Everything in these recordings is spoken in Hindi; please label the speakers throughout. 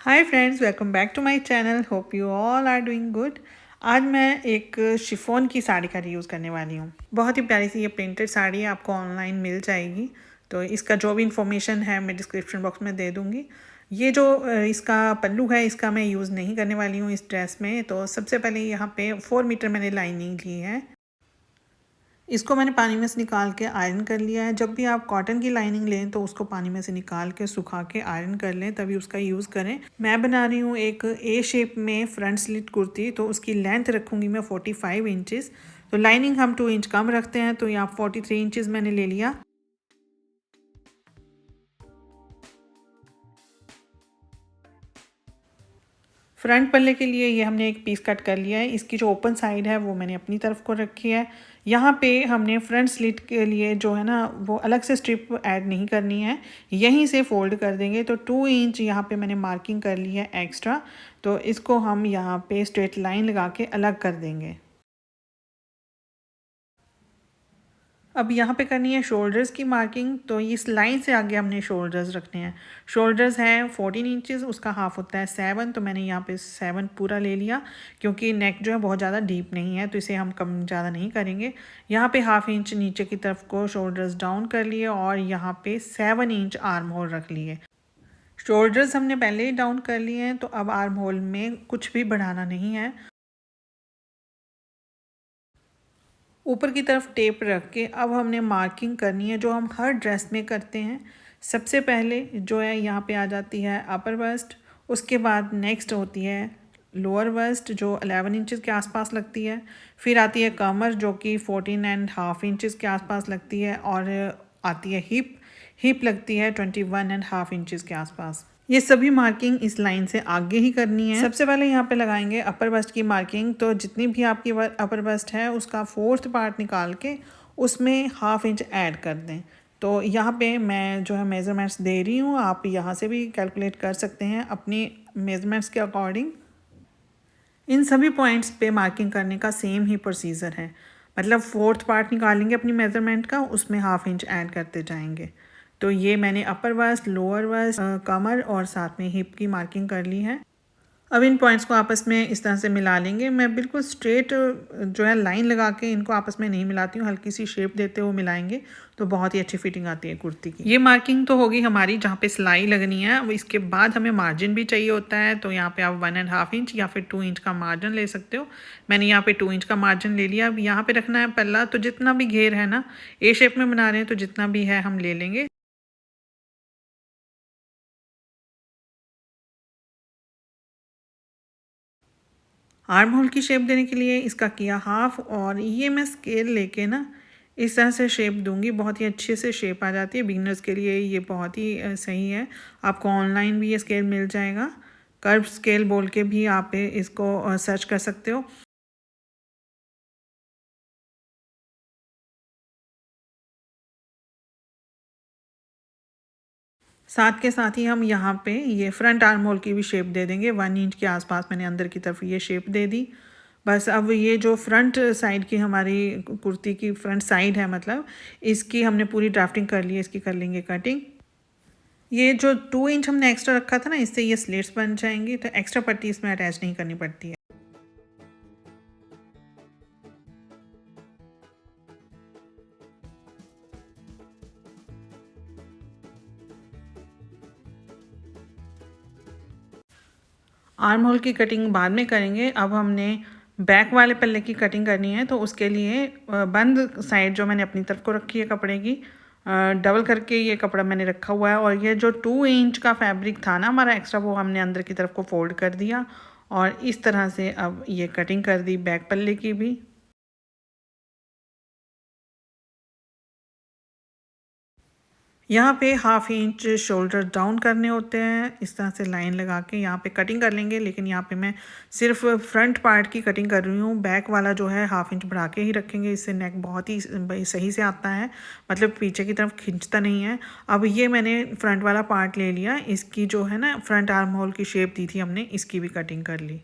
Speaker 1: Hi friends, welcome back to my channel. Hope you all are doing good. आज मैं एक शिफॉन की साड़ी का यूज़ करने वाली हूँ। बहुत ही प्यारी सी ये प्रिंटेड साड़ी है, आपको ऑनलाइन मिल जाएगी। तो इसका जो भी इंफॉर्मेशन है मैं डिस्क्रिप्शन बॉक्स में दे दूँगी। ये जो इसका पल्लू है, इसका मैं यूज़ नहीं करने वाली हूँ इस ड्रेस में। तो सबसे पहले यहाँ पे 4 मीटर मैंने लाइनिंग ली है। इसको मैंने पानी में से निकाल के आयरन कर लिया है। जब भी आप कॉटन की लाइनिंग लें तो उसको पानी में से निकाल के सुखा के आयरन कर लें, तभी उसका यूज़ करें। मैं बना रही हूँ एक ए शेप में फ्रंट स्लिट कुर्ती, तो उसकी लेंथ रखूँगी मैं 45 इंचज़। तो लाइनिंग हम 2 इंच कम रखते हैं, तो यहाँ 43 इंचज़ मैंने ले लिया। फ्रंट पल्ले के लिए ये हमने एक पीस कट कर लिया है। इसकी जो ओपन साइड है वो मैंने अपनी तरफ को रखी है। यहाँ पे हमने फ्रंट स्लिट के लिए जो है ना वो अलग से स्ट्रिप ऐड नहीं करनी है, यहीं से फोल्ड कर देंगे। तो 2 इंच यहाँ पे मैंने मार्किंग कर ली है एक्स्ट्रा, तो इसको हम यहाँ पे स्ट्रेट लाइन लगा के अलग कर देंगे। अब यहाँ पे करनी है शोल्डर्स की मार्किंग। तो इस लाइन से आगे हमने शोल्डर्स रखने हैं। शोल्डर्स हैं 14 इंचज़, उसका हाफ होता है 7। तो मैंने यहाँ पे 7 पूरा ले लिया, क्योंकि नेक जो है बहुत ज़्यादा डीप नहीं है, तो इसे हम कम ज़्यादा नहीं करेंगे। यहाँ पे हाफ इंच नीचे की तरफ को शोल्डर्स डाउन कर लिए और यहाँ पे 7 इंच आर्म होल रख लिए। शोल्डर्स हमने पहले ही डाउन कर लिए हैं, तो अब आर्म होल में कुछ भी बढ़ाना नहीं है। ऊपर की तरफ टेप रख के अब हमने मार्किंग करनी है, जो हम हर ड्रेस में करते हैं। सबसे पहले जो है यहाँ पे आ जाती है अपर बस्ट, उसके बाद नेक्स्ट होती है लोअर बस्ट जो 11 इंचज़ के आसपास लगती है। फिर आती है कमर जो कि 14.5 इंचज़ के आसपास लगती है, और आती है हिप। हिप लगती है 21.5 इंचज़ के आसपास। ये सभी मार्किंग इस लाइन से आगे ही करनी है। सबसे पहले यहाँ पे लगाएंगे अपर बस्ट की मार्किंग। तो जितनी भी आपकी अपर बस्ट है उसका 4th पार्ट निकाल के उसमें हाफ इंच ऐड कर दें। तो यहाँ पे मैं जो है मेज़रमेंट्स दे रही हूँ, आप यहाँ से भी कैलकुलेट कर सकते हैं अपनी मेज़रमेंट्स के अकॉर्डिंग। इन सभी पॉइंट्स पे मार्किंग करने का सेम ही प्रोसीजर है। मतलब 4th पार्ट निकालेंगे अपनी मेज़रमेंट का, उसमें हाफ इंच ऐड करते जाएंगे। तो ये मैंने अपर बस्ट, लोअर बस्ट, कमर और साथ में हिप की मार्किंग कर ली है। अब इन पॉइंट्स को आपस में इस तरह से मिला लेंगे। मैं बिल्कुल स्ट्रेट जो है लाइन लगा के इनको आपस में नहीं मिलाती हूँ, हल्की सी शेप देते हुए मिलाएंगे तो बहुत ही अच्छी फिटिंग आती है कुर्ती की। ये मार्किंग तो होगी हमारी जहाँ पे सिलाई लगनी है। अब इसके बाद हमें मार्जिन भी चाहिए होता है, तो यहाँ पे आप 1.5 इंच या फिर 2 इंच का मार्जिन ले सकते हो। मैंने यहाँ पे 2 इंच का मार्जिन ले लिया। अब यहाँ पे रखना है पल्ला, तो जितना भी घेर है ना, ए शेप में बना रहे हैं तो जितना भी है हम ले लेंगे। आर्म होल की शेप देने के लिए इसका किया हाफ, और ये मैं स्केल लेके ना इस तरह से शेप दूंगी। बहुत ही अच्छे से शेप आ जाती है। बिगिनर्स के लिए ये बहुत ही सही है। आपको ऑनलाइन भी ये स्केल मिल जाएगा। कर्व स्केल बोल के भी आप इसको सर्च कर सकते हो। साथ के साथ ही हम यहाँ पे ये फ्रंट आर्म होल की भी शेप दे देंगे। 1 इंच के आसपास मैंने अंदर की तरफ ये शेप दे दी। बस अब ये जो फ्रंट साइड की हमारी कुर्ती की फ्रंट साइड है, मतलब इसकी हमने पूरी ड्राफ्टिंग कर ली है। इसकी कर लेंगे कटिंग। ये जो 2 इंच हमने एक्स्ट्रा रखा था ना, इससे ये स्लिट्स बन जाएंगी, तो एक्स्ट्रा पट्टी इसमें अटैच नहीं करनी पड़ती है। आर्म होल की कटिंग बाद में करेंगे। अब हमने बैक वाले पल्ले की कटिंग करनी है, तो उसके लिए बंद साइड जो मैंने अपनी तरफ को रखी है कपड़े की, डबल करके ये कपड़ा मैंने रखा हुआ है। और ये जो 2 इंच का फैब्रिक था ना हमारा एक्स्ट्रा, वो हमने अंदर की तरफ को फोल्ड कर दिया और इस तरह से अब ये कटिंग कर दी बैक पल्ले की भी। यहाँ पे हाफ इंच शोल्डर डाउन करने होते हैं। इस तरह से लाइन लगा के यहाँ पे कटिंग कर लेंगे, लेकिन यहाँ पे मैं सिर्फ फ्रंट पार्ट की कटिंग कर रही हूँ। बैक वाला जो है हाफ इंच बढ़ा के ही रखेंगे, इससे नेक बहुत ही सही से आता है, मतलब पीछे की तरफ खींचता नहीं है। अब ये मैंने फ्रंट वाला पार्ट ले लिया, इसकी जो है ना फ्रंट आर्म होल की शेप दी थी हमने, इसकी भी कटिंग कर ली।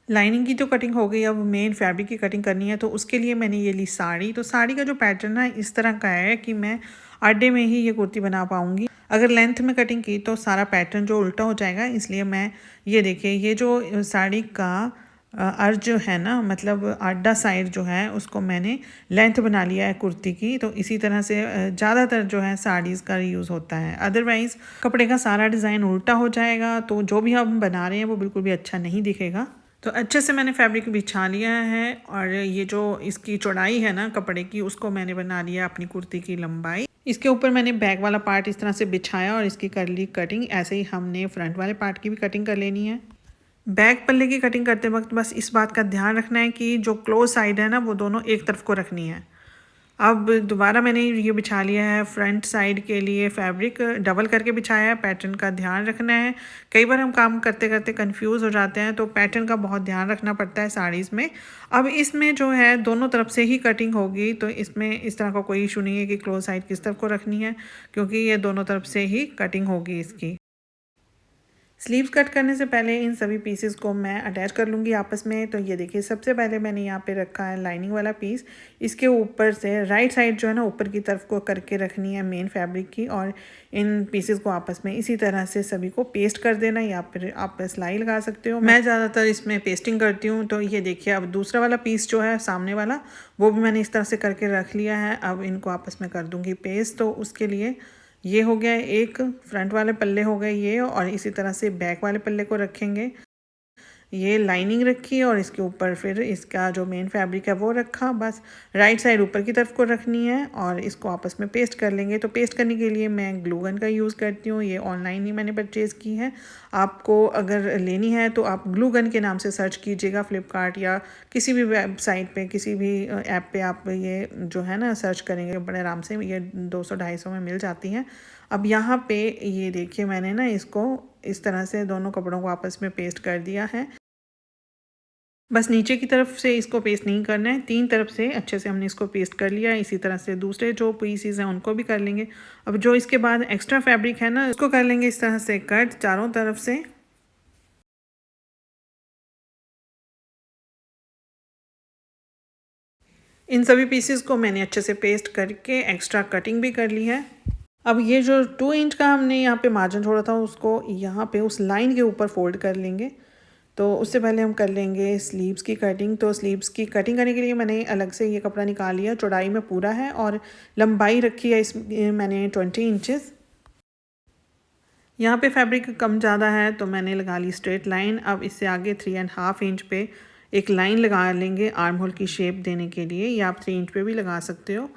Speaker 1: लाइनिंग की तो कटिंग हो गई, अब मेन फैब्रिक की कटिंग करनी है। तो उसके लिए मैंने ये ली साड़ी। तो साड़ी का जो पैटर्न है इस तरह का है कि मैं आडे में ही ये कुर्ती बना पाऊँगी। अगर लेंथ में कटिंग की तो सारा पैटर्न जो उल्टा हो जाएगा, इसलिए मैं ये देखिए ये जो साड़ी का अर्ज जो है ना, मतलब आड्डा साइड जो है उसको मैंने लेंथ बना लिया है कुर्ती की। तो इसी तरह से ज़्यादातर जो है साड़ीज़ का यूज़ होता है, अदरवाइज़ कपड़े का सारा डिज़ाइन उल्टा हो जाएगा तो जो भी हम बना रहे हैं वो बिल्कुल भी अच्छा नहीं दिखेगा। तो अच्छे से मैंने फैब्रिक बिछा लिया है और ये जो इसकी चौड़ाई है ना कपड़े की, उसको मैंने बना लिया अपनी कुर्ती की लंबाई। इसके ऊपर मैंने बैक वाला पार्ट इस तरह से बिछाया और इसकी कर ली कटिंग। ऐसे ही हमने फ्रंट वाले पार्ट की भी कटिंग कर लेनी है। बैक पल्ले की कटिंग करते वक्त बस इस बात का ध्यान रखना है कि जो क्लोज साइड है ना वो दोनों एक तरफ को रखनी है। अब दोबारा मैंने ये बिछा लिया है फ्रंट साइड के लिए फैब्रिक, डबल करके बिछाया है। पैटर्न का ध्यान रखना है, कई बार हम काम करते करते कंफ्यूज हो जाते हैं तो पैटर्न का बहुत ध्यान रखना पड़ता है साड़ीज़ में। अब इसमें जो है दोनों तरफ से ही कटिंग होगी, तो इसमें इस तरह का कोई इशू नहीं है कि क्लोज साइड किस तरफ को रखनी है, क्योंकि ये दोनों तरफ से ही कटिंग होगी इसकी। स्लीव्स कट करने से पहले इन सभी पीसेस को मैं अटैच कर लूँगी आपस में। तो ये देखिए सबसे पहले मैंने यहाँ पे रखा है लाइनिंग वाला पीस। इसके ऊपर से राइट साइड जो है ना ऊपर की तरफ को करके रखनी है मेन फैब्रिक की, और इन पीसेस को आपस में इसी तरह से सभी को पेस्ट कर देना, या फिर आप सिलाई लगा सकते हो। मैं ज़्यादातर इसमें पेस्टिंग करती हूँ। तो ये देखिए अब दूसरा वाला पीस जो है सामने वाला, वो भी मैंने इस तरह से करके रख लिया है। अब इनको आपस में कर दूँगी पेस्ट। तो उसके लिए ये हो गया एक, फ्रंट वाले पल्ले हो गए ये, और इसी तरह से बैक वाले पल्ले को रखेंगे। ये लाइनिंग रखी और इसके ऊपर फिर इसका जो मेन फैब्रिक है वो रखा। बस राइट साइड ऊपर की तरफ को रखनी है और इसको आपस में पेस्ट कर लेंगे। तो पेस्ट करने के लिए मैं ग्लू गन का यूज़ करती हूँ। ये ऑनलाइन ही मैंने परचेज़ की है। आपको अगर लेनी है तो आप ग्लू गन के नाम से सर्च कीजिएगा फ्लिपकार्ट या किसी भी वेबसाइट पे, किसी भी ऐप पे आप ये जो है ना सर्च करेंगे, बड़े आराम से ये 200-250 में मिल जाती हैं। अब यहाँ पे ये देखिए मैंने ना इसको इस तरह से दोनों कपड़ों को आपस में पेस्ट कर दिया है। बस नीचे की तरफ से इसको पेस्ट नहीं करना है, तीन तरफ से अच्छे से हमने इसको पेस्ट कर लिया है। इसी तरह से दूसरे जो पीसेस हैं उनको भी कर लेंगे। अब जो इसके बाद एक्स्ट्रा फैब्रिक है ना उसको कर लेंगे इस तरह से कट चारों तरफ से। इन सभी पीसेस को मैंने अच्छे से पेस्ट करके एक्स्ट्रा कटिंग भी कर ली है। अब ये जो 2 इंच का हमने यहाँ पे मार्जिन छोड़ा था उसको यहाँ पे उस लाइन के ऊपर फोल्ड कर लेंगे। तो उससे पहले हम कर लेंगे स्लीव्स की कटिंग। तो स्लीव्स की कटिंग करने के लिए मैंने अलग से ये कपड़ा निकाल लिया, चौड़ाई में पूरा है और लंबाई रखी है इस मैंने 20 इंचेस। यहाँ पे फैब्रिक कम ज़्यादा है तो मैंने लगा ली स्ट्रेट लाइन। अब इससे आगे 3.5 इंच पे एक लाइन लगा लेंगे आर्म होल की शेप देने के लिए, या आप 3 इंच पे भी लगा सकते हो।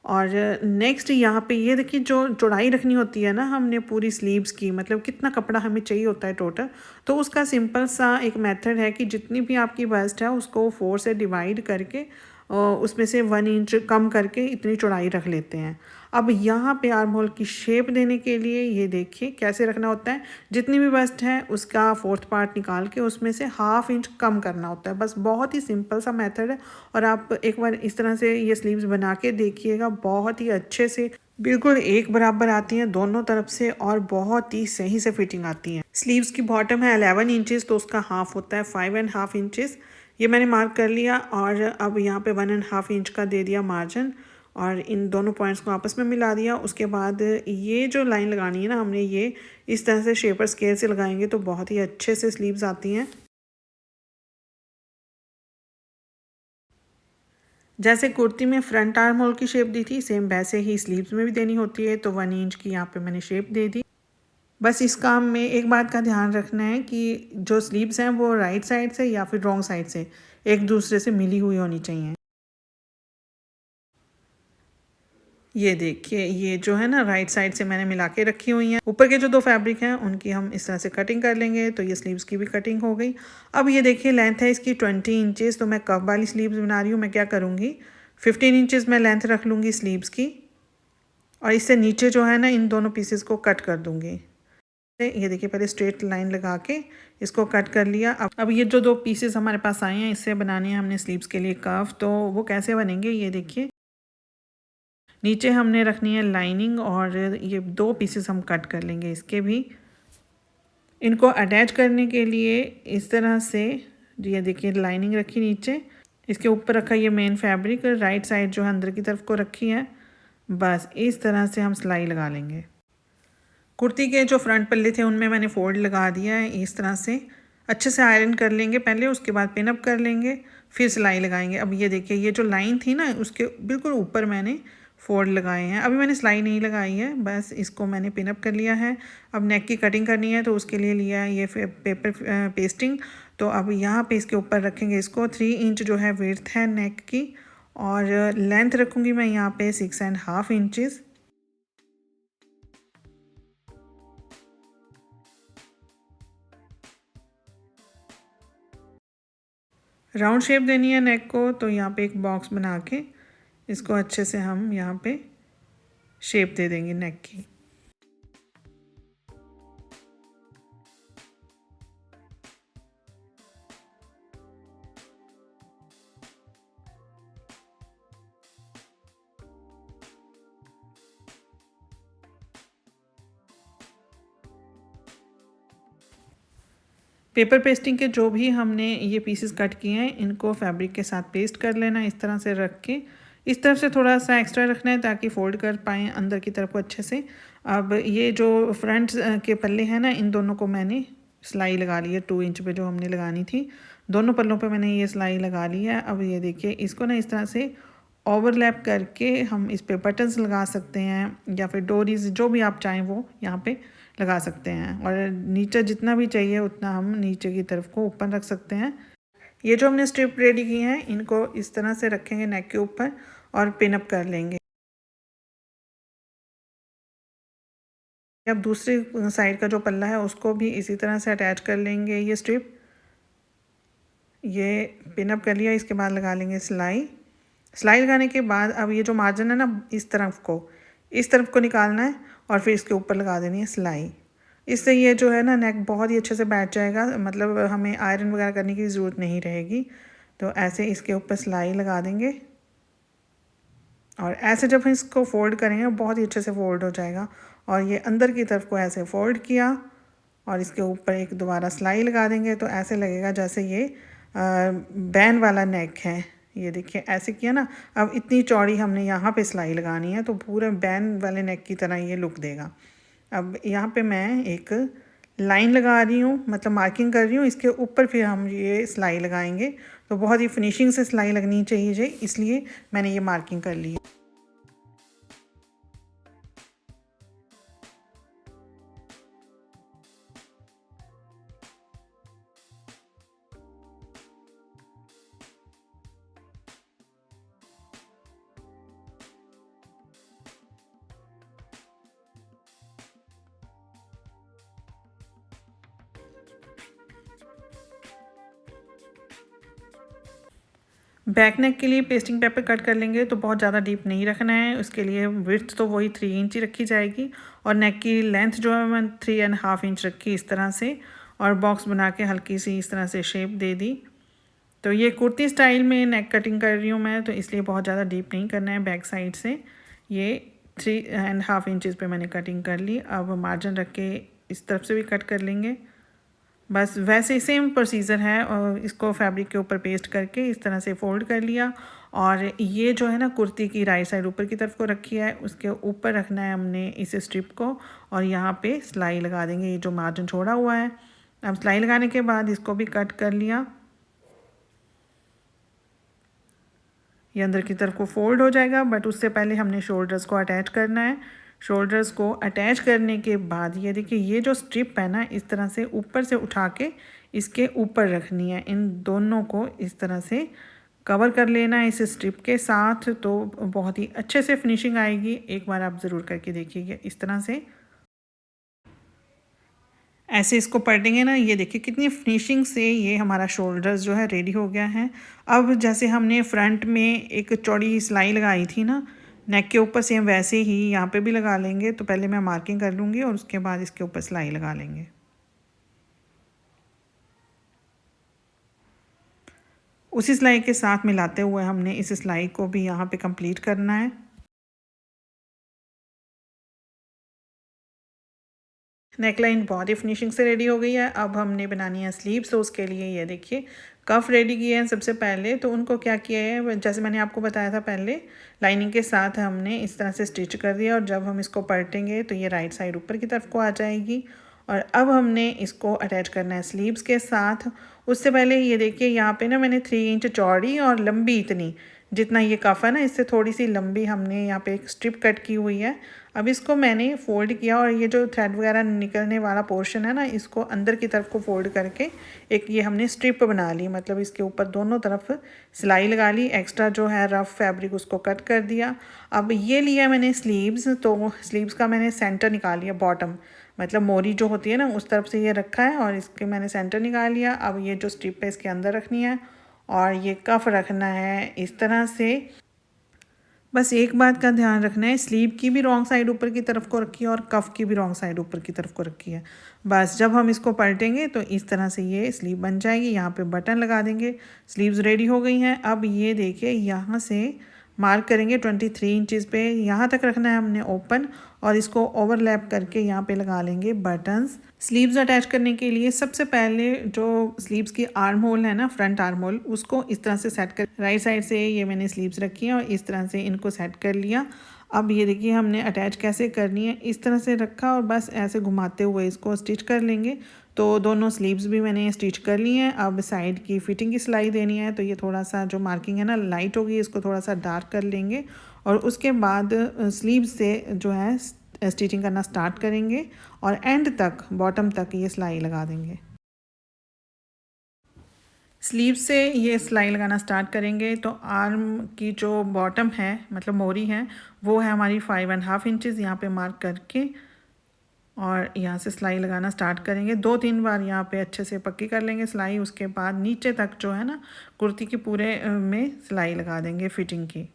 Speaker 1: और नेक्स्ट यहाँ पे ये देखिए जो चौड़ाई रखनी होती है ना हमने पूरी स्लीव्स की, मतलब कितना कपड़ा हमें चाहिए होता है टोटल, तो उसका सिंपल सा एक मेथड है कि जितनी भी आपकी बस्ट है उसको 4 से डिवाइड करके उसमें से 1 इंच कम करके इतनी चौड़ाई रख लेते हैं। अब यहाँ पे आर्म होल की शेप देने के लिए ये देखिए कैसे रखना होता है, जितनी भी बस्ट है उसका 4th पार्ट निकाल के उसमें से 1/2 इंच कम करना होता है। बस बहुत ही सिंपल सा मेथड है और आप एक बार इस तरह से ये स्लीव्स बना के देखिएगा, बहुत ही अच्छे से बिल्कुल एक बराबर आती हैं दोनों तरफ से और बहुत ही सही से फिटिंग आती है। स्लीव्स की बॉटम है 11 इंचेस तो उसका हाफ होता है 5.5 इंचेस। ये मैंने मार्क कर लिया और अब यहाँ पे 1.5 इंच का दे दिया मार्जिन और इन दोनों पॉइंट्स को आपस में मिला दिया। उसके बाद ये जो लाइन लगानी है ना हमने ये इस तरह से शेपर स्केल से लगाएंगे तो बहुत ही अच्छे से स्लीव्स आती हैं। जैसे कुर्ती में फ्रंट आर्म होल की शेप दी थी सेम वैसे ही स्लीव्स में भी देनी होती है। तो 1 इंच की यहाँ पे मैंने शेप दे दी। बस इस काम में एक बात का ध्यान रखना है कि जो स्लीव्स हैं वो राइट साइड से या फिर रॉन्ग साइड से एक दूसरे से मिली हुई होनी चाहिए। ये देखिए ये जो है ना राइट साइड से मैंने मिला के रखी हुई हैं। ऊपर के जो 2 फैब्रिक हैं उनकी हम इस तरह से कटिंग कर लेंगे। तो ये स्लीव्स की भी कटिंग हो गई। अब ये देखिए लेंथ है इसकी 20 इंचेस, तो मैं कफ वाली स्लीव्स बना रही हूँ। मैं क्या करूँगी 15 इंचेस मैं लेंथ रख लूँगी स्लीव्स की और इससे नीचे जो है ना इन दोनों पीसेस को कट कर दूँगी। ये देखिए पहले स्ट्रेट लाइन लगा के इसको कट कर लिया। अब ये जो 2 पीसेस हमारे पास आए हैं इससे बनाने हैं हमने स्लीव्स के लिए कफ। तो वो कैसे बनेंगे ये देखिए, नीचे हमने रखनी है लाइनिंग और ये 2 पीसेस हम कट कर लेंगे इसके भी। इनको अटैच करने के लिए इस तरह से ये देखिए लाइनिंग रखी नीचे, इसके ऊपर रखा ये मेन फैब्रिक, राइट साइड जो है अंदर की तरफ को रखी है। बस इस तरह से हम सिलाई लगा लेंगे। कुर्ती के जो फ्रंट पल्ले थे उनमें मैंने फ़ोल्ड लगा दिया है इस तरह से। अच्छे से आयरन कर लेंगे पहले, उसके बाद पिन अप कर लेंगे, फिर सिलाई लगाएंगे। अब ये देखिए, ये जो लाइन थी ना उसके बिल्कुल ऊपर मैंने फ़ोल्ड लगाए हैं। अभी मैंने सिलाई नहीं लगाई है, बस इसको मैंने पिन अप कर लिया है। अब नेक की कटिंग करनी है तो उसके लिए लिया है ये पेपर पेस्टिंग। तो अब यहाँ पे इसके ऊपर रखेंगे इसको। 3 इंच जो है विड्थ है नेक की, और लेंथ रखूँगी मैं यहाँ पे 6.5 इंचज़। राउंड शेप देनी है नेक को, तो यहाँ पे एक बॉक्स बना के इसको अच्छे से हम यहाँ पे शेप दे देंगे नेक की। पेपर पेस्टिंग के जो भी हमने ये पीसेस कट किए हैं इनको फैब्रिक के साथ पेस्ट कर लेना, इस तरह से रख के। इस तरफ से थोड़ा सा एक्स्ट्रा रखना है ताकि फ़ोल्ड कर पाएँ अंदर की तरफ को अच्छे से। अब ये जो फ्रंट के पल्ले हैं ना, इन दोनों को मैंने सिलाई लगा ली है 2 इंच पे जो हमने लगानी थी। दोनों पल्लों पे मैंने ये सिलाई लगा ली है। अब ये देखिए, इसको ना इस तरह से ओवरलैप करके हम इस पे बटन्स लगा सकते हैं, या फिर डोरीज जो भी आप चाहें वो यहाँ पे लगा सकते हैं। और नीचे जितना भी चाहिए उतना हम नीचे की तरफ को ऊपर रख सकते हैं। ये जो हमने स्ट्रिप रेडी की हैं इनको इस तरह से रखेंगे नेक के ऊपर और पिन अप कर लेंगे। अब दूसरी साइड का जो पल्ला है उसको भी इसी तरह से अटैच कर लेंगे। ये स्ट्रिप, ये पिन अप कर लिया, इसके बाद लगा लेंगे सिलाई। सिलाई लगाने के बाद अब ये जो मार्जिन है ना, इस तरफ को निकालना है और फिर इसके ऊपर लगा देनी है सिलाई। इससे ये जो है ना नेक बहुत ही अच्छे से बैठ जाएगा, मतलब हमें आयरन वगैरह करने की ज़रूरत नहीं रहेगी। तो ऐसे इसके ऊपर सिलाई लगा देंगे, और ऐसे जब हम इसको फ़ोल्ड करेंगे बहुत ही अच्छे से फ़ोल्ड हो जाएगा। और ये अंदर की तरफ को ऐसे फ़ोल्ड किया और इसके ऊपर एक दोबारा सिलाई लगा देंगे, तो ऐसे लगेगा जैसे ये बैन वाला नेक है। ये देखिए ऐसे किया ना। अब इतनी चौड़ी हमने यहाँ पे सिलाई लगानी है तो पूरे बैन वाले नेक की तरह ये लुक देगा। अब यहाँ पे मैं एक लाइन लगा रही हूँ, मतलब मार्किंग कर रही हूँ, इसके ऊपर फिर हम ये सिलाई लगाएंगे। तो बहुत ही फिनिशिंग से सिलाई लगनी चाहिए, इसलिए मैंने ये मार्किंग कर ली है। बैक नेक के लिए पेस्टिंग पेपर कट कर लेंगे तो बहुत ज़्यादा डीप नहीं रखना है। उसके लिए विड्थ तो वही 3 इंच ही रखी जाएगी, और नेक की लेंथ जो है मैं 3.5 इंच रखी इस तरह से। और बॉक्स बना के हल्की सी इस तरह से शेप दे दी। तो ये कुर्ती स्टाइल में नेक कटिंग कर रही हूँ मैं, तो इसलिए बहुत ज़्यादा डीप नहीं करना है। बैक साइड से ये 3.5 इंचज़ पे मैंने कटिंग कर ली। अब मार्जिन रख के इस तरफ से भी कट कर लेंगे। बस वैसे ही सेम प्रोसीजर है, और इसको फैब्रिक के ऊपर पेस्ट करके इस तरह से फ़ोल्ड कर लिया। और ये जो है ना कुर्ती की राइट साइड ऊपर की तरफ को रखी है, उसके ऊपर रखना है हमने इस स्ट्रिप को, और यहाँ पे सिलाई लगा देंगे ये जो मार्जिन छोड़ा हुआ है। अब सिलाई लगाने के बाद इसको भी कट कर लिया। ये अंदर की तरफ को फोल्ड हो जाएगा, बट उससे पहले हमने शोल्डर्स को अटैच करना है। शोल्डर्स को अटैच करने के बाद ये देखिए, ये जो स्ट्रिप है ना इस तरह से ऊपर से उठा के इसके ऊपर रखनी है। इन दोनों को इस तरह से कवर कर लेना है इस स्ट्रिप के साथ, तो बहुत ही अच्छे से फिनिशिंग आएगी। एक बार आप ज़रूर करके देखिएगा इस तरह से। ऐसे इसको पलटेंगे ना, ये देखिए कितनी फिनिशिंग से ये हमारा शोल्डर्स जो है रेडी हो गया है। अब जैसे हमने फ्रंट में एक चौड़ी सिलाई लगाई थी ना नेक के ऊपर, सेम वैसे ही यहाँ पे भी लगा लेंगे। तो पहले मैं मार्किंग कर लूँगी और उसके बाद इसके ऊपर सिलाई लगा लेंगे। उसी सिलाई के साथ मिलाते हुए हमने इस सिलाई को भी यहाँ पे कंप्लीट करना है। नेक लाइन बहुत ही फिनिशिंग से रेडी हो गई है। अब हमने बनानी है स्लीव्स, तो उसके लिए ये देखिए कफ रेडी किए हैं सबसे पहले। तो उनको क्या किया है, जैसे मैंने आपको बताया था पहले, लाइनिंग के साथ हमने इस तरह से स्टिच कर दिया और जब हम इसको पलटेंगे तो ये राइट साइड ऊपर की तरफ को आ जाएगी। और अब हमने इसको अटैच करना है स्लीव्स के साथ। उससे पहले ये देखिए यहाँ पे ना मैंने 3 इंच चौड़ी और लंबी इतनी, जितना ये कफ है ना इससे थोड़ी सी लंबी हमने यहाँ पे एक स्ट्रिप कट की हुई है। अब इसको मैंने फ़ोल्ड किया और ये जो थ्रेड वगैरह निकलने वाला पोर्शन है ना, इसको अंदर की तरफ को फोल्ड करके एक ये हमने स्ट्रिप बना ली, मतलब इसके ऊपर दोनों तरफ सिलाई लगा ली। एक्स्ट्रा जो है रफ़ फैब्रिक उसको कट कर दिया। अब ये लिया मैंने स्लीव्स, तो स्लीव्स का मैंने सेंटर निकाल लिया, बॉटम मतलब मोरी जो होती है ना उस तरफ से ये रखा है और इसके मैंने सेंटर निकाल लिया। अब ये जो स्ट्रिप है इसके अंदर रखनी है और ये कफ रखना है इस तरह से। बस एक बात का ध्यान रखना है, स्लीव की भी रॉन्ग साइड ऊपर की तरफ को रखी है और कफ की भी रॉन्ग साइड ऊपर की तरफ को रखी है। बस जब हम इसको पलटेंगे तो इस तरह से ये स्लीव बन जाएगी। यहाँ पे बटन लगा देंगे। स्लीव्स रेडी हो गई हैं। अब ये देखिए यहाँ से मार्क करेंगे 23 इंचज़ पे, यहाँ तक रखना है हमने ओपन और इसको ओवरलैप करके यहाँ पे लगा लेंगे बटन्स। स्लीव्स अटैच करने के लिए सबसे पहले जो स्लीव्स की आर्म होल है ना, फ्रंट आर्म होल, उसको इस तरह से सेट कर, राइट साइड से ये मैंने स्लीव्स रखी हैं और इस तरह से इनको सेट कर लिया। अब ये देखिए हमने अटैच कैसे करनी है, इस तरह से रखा और बस ऐसे घुमाते हुए इसको स्टिच कर लेंगे। तो दोनों स्लीव्स भी मैंने स्टिच कर ली हैं। अब साइड की फिटिंग की सिलाई देनी है, तो ये थोड़ा सा जो मार्किंग है ना लाइट होगी, इसको थोड़ा सा डार्क कर लेंगे और उसके बाद स्लीव से जो है स्टिचिंग करना स्टार्ट करेंगे और एंड तक बॉटम तक ये सिलाई लगा देंगे। स्लीव से ये सिलाई लगाना स्टार्ट करेंगे तो आर्म की जो बॉटम है मतलब मोरी है वो है हमारी 5.5 इंचज़, यहाँ पे मार्क करके और यहाँ से सिलाई लगाना स्टार्ट करेंगे। 2-3 बार यहाँ पे अच्छे से पक्की कर लेंगे सिलाई। उसके बाद नीचे तक जो है ना कुर्ती के पूरे में सिलाई लगा देंगे फिटिंग की।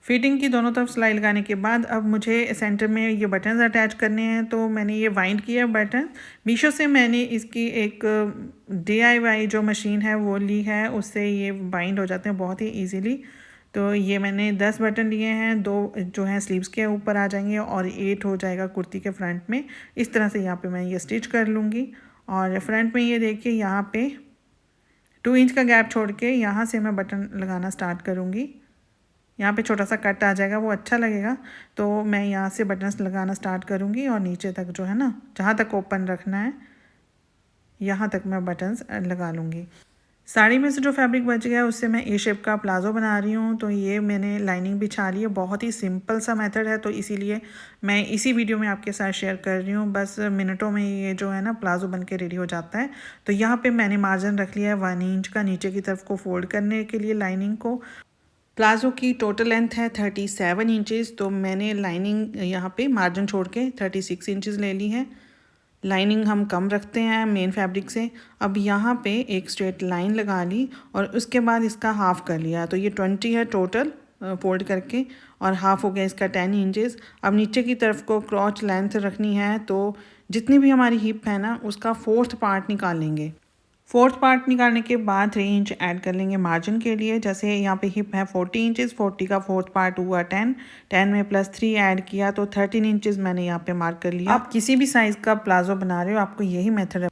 Speaker 1: फिटिंग की दोनों तरफ सिलाई लगाने के बाद अब मुझे सेंटर में ये बटन्स अटैच करने हैं। तो मैंने ये वाइंड किया बटन, मीशो से मैंने इसकी एक DIY जो मशीन है वो ली है, उससे ये बाइंड हो जाते हैं बहुत ही इजीली। तो ये मैंने 10 बटन लिए हैं, 2 जो हैं स्लीव्स के ऊपर आ जाएंगे और 8 हो जाएगा कुर्ती के फ्रंट में। इस तरह से यहाँ पे मैं ये स्टिच कर लूँगी और फ्रंट में ये देखिए यहाँ पे 2 इंच का गैप छोड़ के यहाँ से मैं बटन लगाना स्टार्ट करूँगी। यहाँ पे छोटा सा कट आ जाएगा, वो अच्छा लगेगा। तो मैं यहाँ से बटन्स लगाना स्टार्ट करूँगी और नीचे तक जो है ना, जहाँ तक ओपन रखना है यहाँ तक मैं बटन्स लगा लूँगी। साड़ी में से जो फैब्रिक बच गया है उससे मैं ए शेप का प्लाज़ो बना रही हूँ। तो ये मैंने लाइनिंग बिछा ली है, बहुत ही सिंपल सा मेथड है, तो इसीलिए मैं इसी वीडियो में आपके साथ शेयर कर रही हूँ। बस मिनटों में ये जो है ना प्लाज़ो बन के रेडी हो जाता है। तो यहाँ पे मैंने मार्जिन रख लिया है 1 इंच का नीचे की तरफ को फोल्ड करने के लिए लाइनिंग को। प्लाज़ो की टोटल लेंथ है 37 इंचज़, तो मैंने लाइनिंग यहाँ पे मार्जिन छोड़ के 36 इंचज़ ले ली है। लाइनिंग हम कम रखते हैं मेन फैब्रिक से। अब यहाँ पे एक स्ट्रेट लाइन लगा ली और उसके बाद इसका हाफ़ कर लिया, तो ये 20 है टोटल फोल्ड करके और हाफ़ हो गया इसका 10 इंचज़। अब नीचे की तरफ को क्रॉच लेंथ रखनी है, तो जितनी भी हमारी हिप है ना उसका 4th पार्ट निकालेंगे। 4th पार्ट निकालने के बाद 3 इंच ऐड कर लेंगे मार्जिन के लिए। जैसे यहाँ पे हिप है 40 इंचज़, 40 का 4th पार्ट हुआ 10, 10 में +3 ऐड किया तो 13 इंचज़ मैंने यहाँ पे मार्क कर लिया। आप किसी भी साइज़ का प्लाज़ो बना रहे हो आपको यही मेथड है।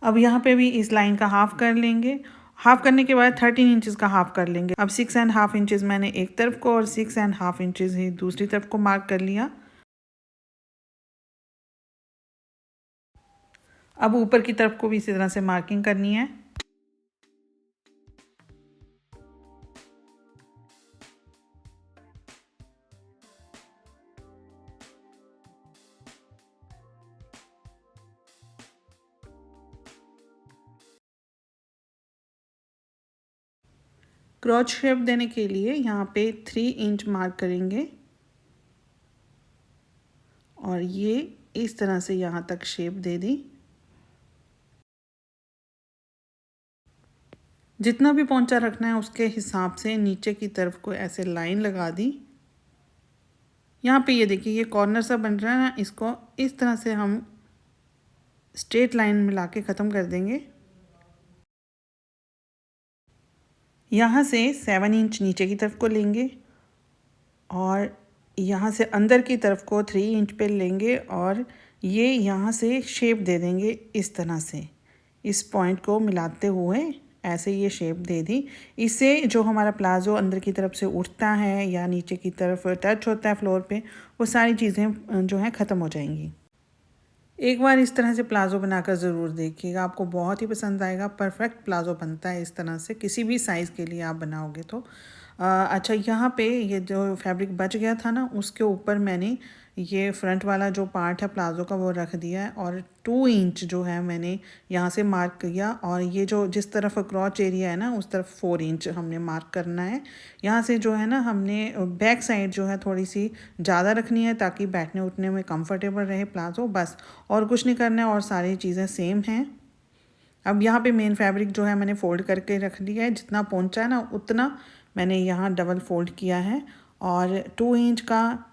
Speaker 1: अब यहाँ पे भी इस लाइन का हाफ़ कर लेंगे। हाफ़ करने के बाद 13 इंचज़ का हाफ़ कर लेंगे। अब 6.5 इंचज़ मैंने एक तरफ को और 6.5 इंचज़ ही दूसरी तरफ को मार्क कर लिया। अब ऊपर की तरफ को भी इसी तरह से मार्किंग करनी है। क्रॉच शेप देने के लिए यहाँ पे 3 इंच मार्क करेंगे और ये इस तरह से यहाँ तक शेप दे दी। जितना भी पोंचा रखना है उसके हिसाब से नीचे की तरफ को ऐसे लाइन लगा दी। यहाँ पे ये देखिए ये कॉर्नर सा बन रहा है ना, इसको इस तरह से हम स्ट्रेट लाइन मिला के ख़त्म कर देंगे। यहाँ से 7 इंच नीचे की तरफ को लेंगे और यहाँ से अंदर की तरफ को 3 इंच पे लेंगे और ये यहाँ से शेप दे देंगे इस तरह से, इस पॉइंट को मिलाते हुए ऐसे ये शेप दे दी। इससे जो हमारा प्लाज़ो अंदर की तरफ से उठता है या नीचे की तरफ टच होता है फ्लोर पे, वो सारी चीज़ें जो हैं ख़त्म हो जाएंगी। एक बार इस तरह से प्लाज़ो बनाकर ज़रूर देखिएगा, आपको बहुत ही पसंद आएगा। परफेक्ट प्लाज़ो बनता है इस तरह से, किसी भी साइज़ के लिए आप बनाओगे तो। अच्छा, यहाँ पे ये जो फैब्रिक बच गया था ना, उसके ऊपर मैंने ये फ्रंट वाला जो पार्ट है प्लाज़ो का वो रख दिया है और 2 इंच जो है मैंने यहाँ से मार्क किया और ये जो जिस तरफ क्रॉच एरिया है ना उस तरफ 4 इंच हमने मार्क करना है। यहाँ से जो है ना हमने बैक साइड जो है थोड़ी सी ज़्यादा रखनी है ताकि बैठने उठने में कंफर्टेबल रहे प्लाज़ो, बस और कुछ नहीं करना है और सारी चीज़ें सेम हैं। अब यहाँ पे मेन फैब्रिक जो है मैंने फ़ोल्ड करके रख लिया है, जितना पहुँचा है ना उतना मैंने यहाँ डबल फ़ोल्ड किया है और 2 इंच का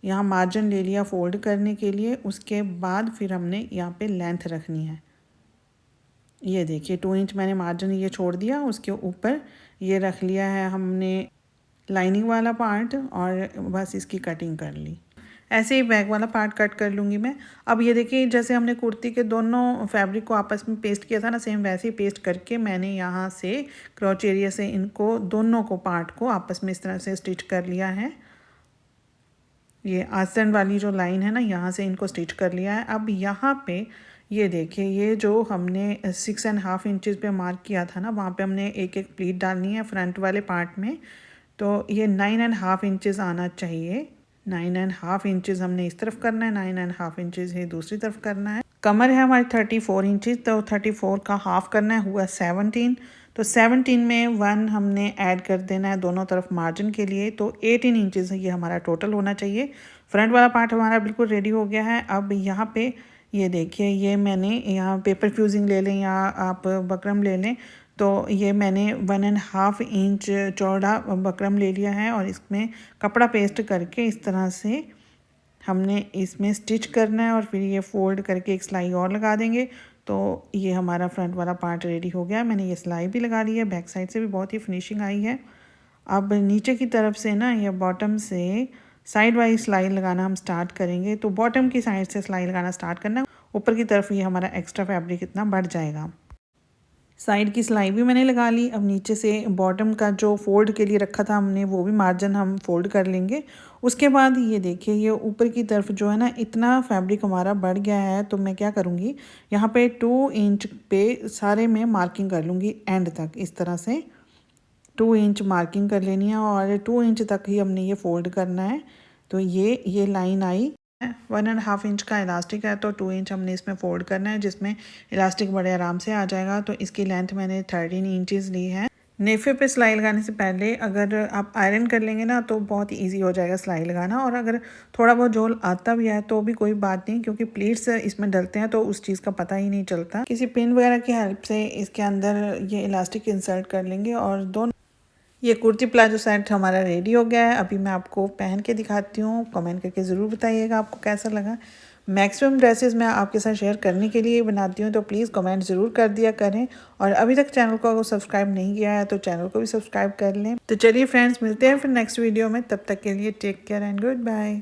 Speaker 1: यहाँ मार्जिन ले लिया फ़ोल्ड करने के लिए। उसके बाद फिर हमने यहाँ पे लेंथ रखनी है। ये देखिए 2 इंच मैंने मार्जिन ये छोड़ दिया, उसके ऊपर ये रख लिया है हमने लाइनिंग वाला पार्ट और बस इसकी कटिंग कर ली। ऐसे ही बैक वाला पार्ट कट कर लूँगी मैं। अब ये देखिए जैसे हमने कुर्ती के दोनों फैब्रिक को आपस में पेस्ट किया था ना, सेम वैसे ही पेस्ट करके मैंने यहाँ से क्रॉच एरिया से इनको दोनों को पार्ट को आपस में इस तरह से स्टिच कर लिया है। ये आसन वाली जो लाइन है ना, यहाँ से इनको स्टिच कर लिया है। अब यहाँ पे ये देखिए ये जो हमने 6.5 इंचज़ पे मार्क किया था ना, वहाँ पे हमने एक एक प्लीट डालनी है फ्रंट वाले पार्ट में। तो ये 9.5 इंचज़ आना चाहिए। 9.5 इंचज़ हमने इस तरफ करना है, 9.5 इंचज़ ये दूसरी तरफ करना है। कमर है हमारी 34 इंचज़, तो 34 का हाफ करना है, हुआ 17। तो 17 में 1 हमने ऐड कर देना है दोनों तरफ मार्जिन के लिए, तो 18 इंचज़ ये हमारा टोटल होना चाहिए। फ्रंट वाला पार्ट हमारा बिल्कुल रेडी हो गया है। अब यहाँ पे ये देखिए ये मैंने यहाँ पेपर फ्यूजिंग ले लें या आप बकरम ले लें, तो ये मैंने 1.5 इंच चौड़ा बकरम ले लिया है और इसमें कपड़ा पेस्ट करके इस तरह से हमने इसमें स्टिच करना है और फिर ये फ़ोल्ड करके एक सिलाई और लगा देंगे। तो ये हमारा फ्रंट वाला पार्ट रेडी हो गया। मैंने ये सिलाई भी लगा ली है, बैक साइड से भी बहुत ही फिनिशिंग आई है। अब नीचे की तरफ से ना या बॉटम से साइड वाइज सिलाई लगाना हम स्टार्ट करेंगे। तो बॉटम की साइड से सिलाई लगाना स्टार्ट करना, ऊपर की तरफ ये हमारा एक्स्ट्रा फैब्रिक इतना बढ़ जाएगा। साइड की सिलाई भी मैंने लगा ली। अब नीचे से बॉटम का जो फोल्ड के लिए रखा था हमने, वो भी मार्जिन हम फोल्ड कर लेंगे। उसके बाद ये देखिए ये ऊपर की तरफ जो है ना इतना फैब्रिक हमारा बढ़ गया है, तो मैं क्या करूँगी यहाँ पे 2 इंच पे सारे में मार्किंग कर लूँगी एंड तक। इस तरह से 2 इंच मार्किंग कर लेनी है और 2 इंच तक ही हमने ये फोल्ड करना है। तो ये लाइन आई। 1.5 इंच का इलास्टिक है, तो 2 इंच हमने इसमें फोल्ड करना है, जिसमें इलास्टिक बड़े आराम से आ जाएगा। तो इसकी लेंथ मैंने 13 इंचज़ ली है। नेफे पे सिलाई लगाने से पहले अगर आप आयरन कर लेंगे ना तो बहुत ईजी हो जाएगा सिलाई लगाना, और अगर थोड़ा बहुत झोल आता भी है तो भी कोई बात नहीं, क्योंकि प्लीट्स इसमें डलते हैं तो उस चीज़ का पता ही नहीं चलता। किसी पिन वगैरह की हेल्प से इसके अंदर ये इलास्टिक इंसर्ट कर लेंगे और दोनों ये कुर्ती प्लाजो सेट हमारा रेडी हो गया है। अभी मैं आपको पहन के दिखाती हूँ, कमेंट करके ज़रूर बताइएगा आपको कैसा लगा। मैक्सिमम ड्रेसेस मैं आपके साथ शेयर करने के लिए बनाती हूँ, तो प्लीज़ कमेंट ज़रूर कर दिया करें। और अभी तक चैनल को सब्सक्राइब नहीं किया है तो चैनल को भी सब्सक्राइब कर लें। तो चलिए फ्रेंड्स, मिलते हैं फिर नेक्स्ट वीडियो में। तब तक के लिए take care and good bye.